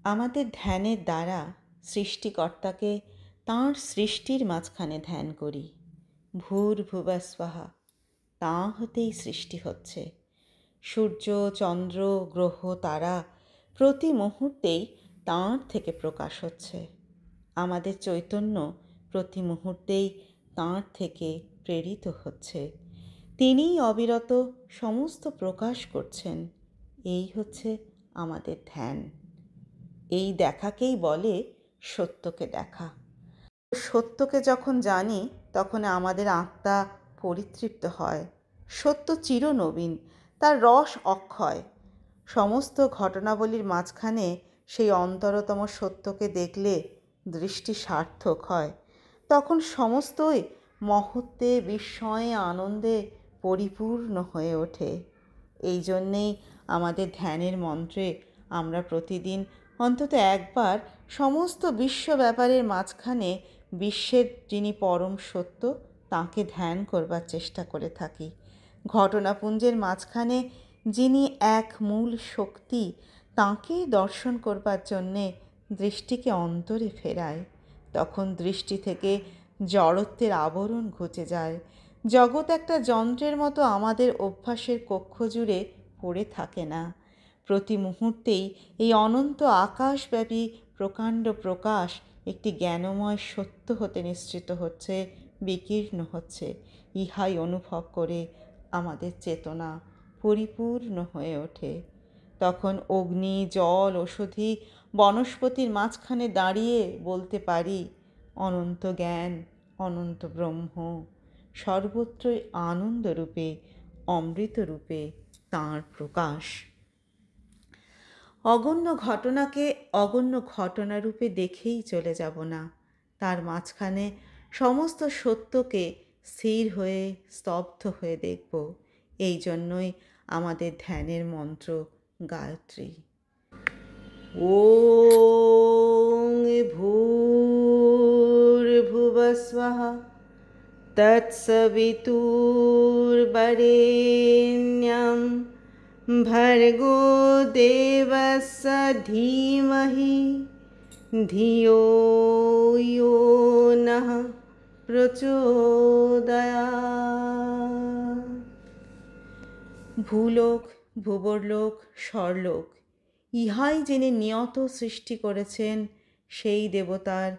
আমাদের ধ্যানের দ্বারা সৃষ্টিকর্তাকে তাঁর সৃষ্টির মাঝখানে ধ্যান করি। ভূর্ভুবস্বঃ, তাঁ হতেই সৃষ্টি হচ্ছে। সূর্য, চন্দ্র, গ্রহ, তারা প্রতি মুহূর্তেই তাঁর থেকে প্রকাশ হচ্ছে। আমাদের চৈতন্য প্রতি মুহূর্তেই তাঁর থেকে প্রেরিত হচ্ছে। তিনিই অবিরত সমস্ত প্রকাশ করছেন। এই হচ্ছে আমাদের ধ্যান। এই দেখাকেই বলে সত্যকে দেখা। সত্যকে যখন জানি তখন আমাদের আত্মা পরিতৃপ্ত হয়। সত্য চিরনবীন, তার রস অক্ষয়। সমস্ত ঘটনাবলীর মাঝখানে সেই অন্তরতম সত্যকে দেখলে দৃষ্টি সার্থক হয়। তখন সমস্তই মহত্বে, বিস্ময়ে, আনন্দে পরিপূর্ণ হয়ে ওঠে। এই জন্যেই আমাদের ধ্যানের মন্ত্রে আমরা প্রতিদিন অন্তত একবার সমস্ত বিশ্ব ব্যাপারের মাঝখানে বিশ্বের যিনি পরম সত্য তাঁকে ধ্যান করবার চেষ্টা করে থাকি। ঘটনাপুঞ্জের মাঝখানে যিনি এক মূল শক্তি, তাঁকে দর্শন করবার জন্যে দৃষ্টিকে অন্তরে ফেরায়। তখন দৃষ্টি থেকে জড়ত্বের আবরণ ঘুচে যায়। জগৎ একটা যন্ত্রের মতো আমাদের অভ্যাসের কক্ষ জুড়ে পড়ে থাকে না। প্রতি মুহূর্তেই এই অনন্ত আকাশব্যাপী প্রকাণ্ড প্রকাশ একটি জ্ঞানময় সত্য হতে নিশ্চিত হচ্ছে, বিকীর্ণ হচ্ছে। ইহাই অনুভব করে আমাদের চেতনা পরিপূর্ণ হয়ে ওঠে। তখন অগ্নি, জল, ঔষধি, বনস্পতির মাঝখানে দাঁড়িয়ে বলতে পারি, অনন্ত জ্ঞান, অনন্ত ব্রহ্ম সর্বত্রই আনন্দরূপে, অমৃতরূপে তাঁর প্রকাশ। অগণ্য ঘটনাকে অগণ্য ঘটনারূপে দেখেই চলে যাব না, তার মাঝখানে সমস্ত সত্যকে স্থির হয়ে স্তব্ধ হয়ে দেখব। এই জন্যই আমাদের ধ্যানের মন্ত্র গায়ত্রী। ওং ভূর্ভুবস্বঃ তৎসবিতুর্বরেণ্যং ভর্গো দেবস্য ধীমহি ধিয়ো यो নঃ প্রচোদয়াৎ। ভূলোক, ভূবরলোক, স্বর্লোক ইহাই যিনি নিয়ত সৃষ্টি করেছেন, সেই দেবতার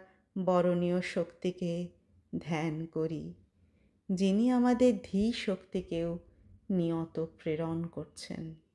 বরণীয় শক্তিকে ধ্যান করি, যিনি আমাদের ধী শক্তিকেও নিয়ত প্রেরণ করছেন।